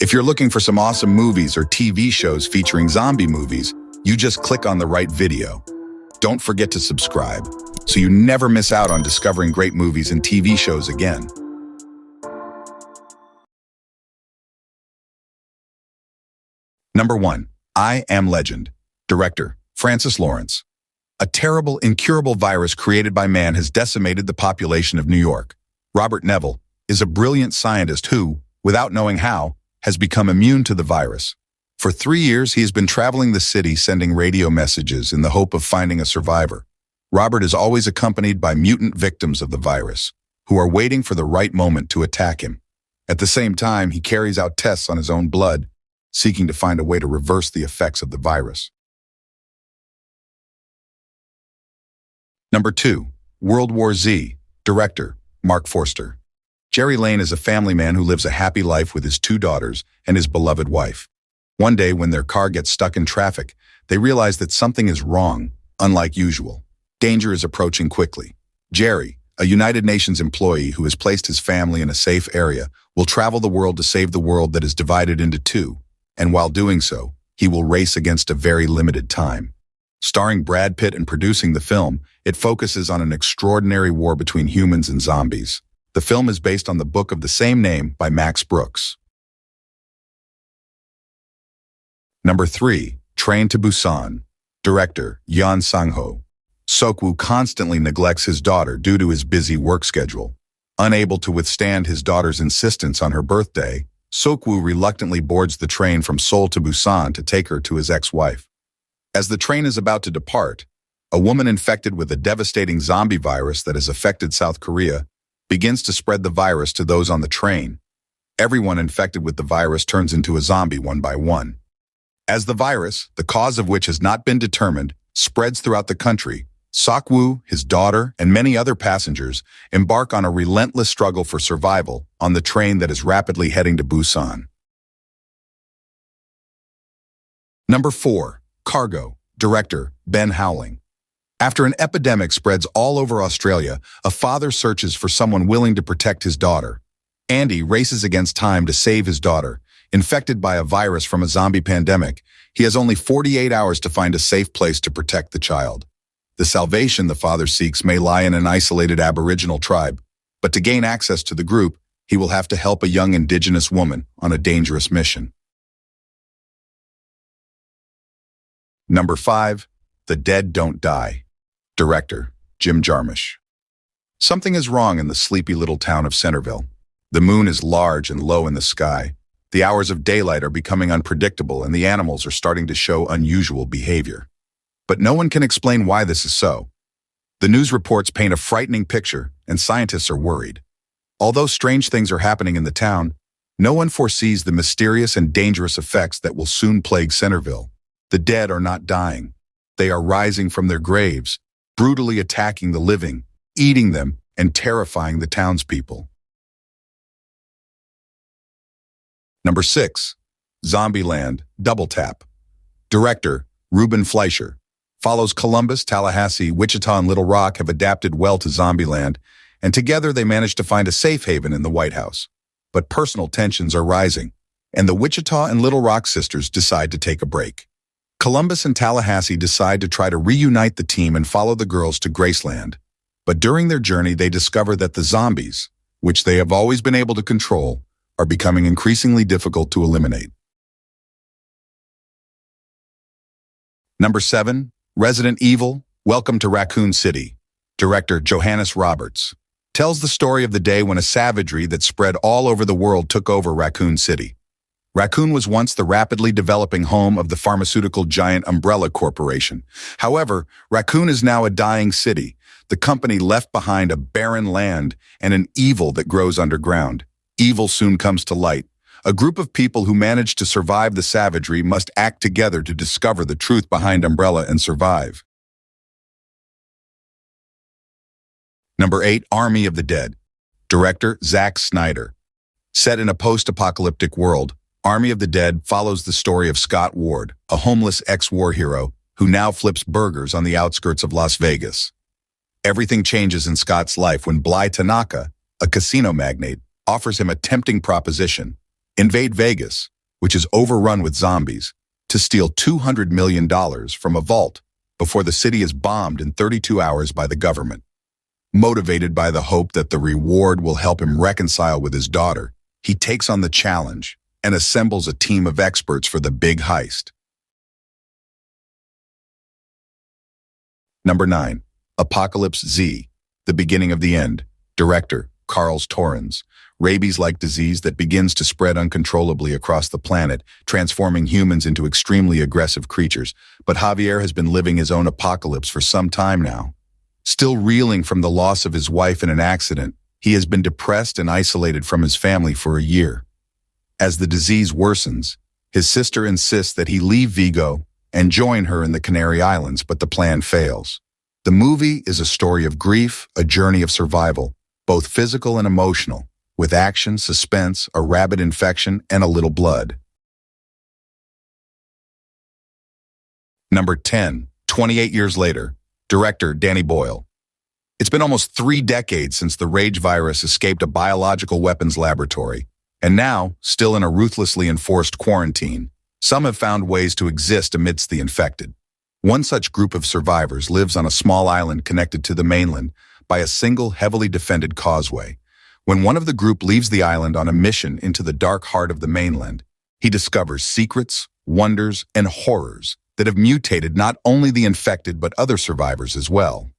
If you're looking for some awesome movies or TV shows featuring zombie movies, you just click on the right video. Don't forget to subscribe, so you never miss out on discovering great movies and TV shows again. Number 1. I Am Legend. Director, Francis Lawrence. A terrible, incurable virus created by man has decimated the population of New York. Robert Neville is a brilliant scientist who, without knowing how, has become immune to the virus. For 3 years, he has been traveling the city sending radio messages in the hope of finding a survivor. Robert is always accompanied by mutant victims of the virus, who are waiting for the right moment to attack him. At the same time, he carries out tests on his own blood, seeking to find a way to reverse the effects of the virus. Number 2. World War Z. Director, Mark Forster. Jerry Lane is a family man who lives a happy life with his 2 daughters and his beloved wife. One day, when their car gets stuck in traffic, they realize that something is wrong, unlike usual. Danger is approaching quickly. Jerry, a United Nations employee who has placed his family in a safe area, will travel the world to save the world that is divided into 2. And while doing so, he will race against a very limited time. Starring Brad Pitt and producing the film, it focuses on an extraordinary war between humans and zombies. The film is based on the book of the same name by Max Brooks. Number 3. Train to Busan. Director, Yeon Sang-ho. Seok-woo constantly neglects his daughter due to his busy work schedule. Unable to withstand his daughter's insistence on her birthday, Seok-woo reluctantly boards the train from Seoul to Busan to take her to his ex-wife. As the train is about to depart, a woman infected with a devastating zombie virus that has affected South Korea begins to spread the virus to those on the train. Everyone infected with the virus turns into a zombie one by one. As the virus, the cause of which has not been determined, spreads throughout the country, Seok-woo, his daughter, and many other passengers embark on a relentless struggle for survival on the train that is rapidly heading to Busan. Number 4. Cargo. Director, Ben Howling. After an epidemic spreads all over Australia, a father searches for someone willing to protect his daughter. Andy races against time to save his daughter. Infected by a virus from a zombie pandemic, he has only 48 hours to find a safe place to protect the child. The salvation the father seeks may lie in an isolated Aboriginal tribe, but to gain access to the group, he will have to help a young Indigenous woman on a dangerous mission. Number 5. The Dead Don't Die. Director, Jim Jarmusch. Something is wrong in the sleepy little town of Centerville. The moon is large and low in the sky. The hours of daylight are becoming unpredictable and the animals are starting to show unusual behavior. But no one can explain why this is so. The news reports paint a frightening picture and scientists are worried. Although strange things are happening in the town, no one foresees the mysterious and dangerous effects that will soon plague Centerville. The dead are not dying. They are rising from their graves, brutally attacking the living, eating them, and terrifying the townspeople. Number 6. Zombieland, Double Tap. Director, Ruben Fleischer. Follows Columbus, Tallahassee, Wichita, and Little Rock have adapted well to Zombieland, and together they managed to find a safe haven in the White House. But personal tensions are rising, and the Wichita and Little Rock sisters decide to take a break. Columbus and Tallahassee decide to try to reunite the team and follow the girls to Graceland. But during their journey, they discover that the zombies, which they have always been able to control, are becoming increasingly difficult to eliminate. Number 7. Resident Evil, Welcome to Raccoon City. Director Johannes Roberts. Tells the story of the day when a savagery that spread all over the world took over Raccoon City. Raccoon was once the rapidly developing home of the pharmaceutical giant Umbrella Corporation. However, Raccoon is now a dying city. The company left behind a barren land and an evil that grows underground. Evil soon comes to light. A group of people who managed to survive the savagery must act together to discover the truth behind Umbrella and survive. Number 8. Army of the Dead. Director Zack Snyder. Set in a post-apocalyptic world, Army of the Dead follows the story of Scott Ward, a homeless ex-war hero who now flips burgers on the outskirts of Las Vegas. Everything changes in Scott's life when Bly Tanaka, a casino magnate, offers him a tempting proposition: invade Vegas, which is overrun with zombies, to steal $200 million from a vault before the city is bombed in 32 hours by the government. Motivated by the hope that the reward will help him reconcile with his daughter, he takes on the challenge and assembles a team of experts for the big heist. Number 9. Apocalypse Z, The Beginning of the End. Director, Carl Torrens. Rabies-like disease that begins to spread uncontrollably across the planet, transforming humans into extremely aggressive creatures. But Javier has been living his own apocalypse for some time now. Still reeling from the loss of his wife in an accident, he has been depressed and isolated from his family for a year. As the disease worsens, his sister insists that he leave Vigo and join her in the Canary Islands, but the plan fails. The movie is a story of grief, a journey of survival, both physical and emotional, with action, suspense, a rabid infection, and a little blood. Number 10. 28 Years Later. Director, Danny Boyle. It's been almost 3 decades since the rage virus escaped a biological weapons laboratory, and now, still in a ruthlessly enforced quarantine, some have found ways to exist amidst the infected. One such group of survivors lives on a small island connected to the mainland by a single heavily defended causeway. When one of the group leaves the island on a mission into the dark heart of the mainland, he discovers secrets, wonders, and horrors that have mutated not only the infected but other survivors as well.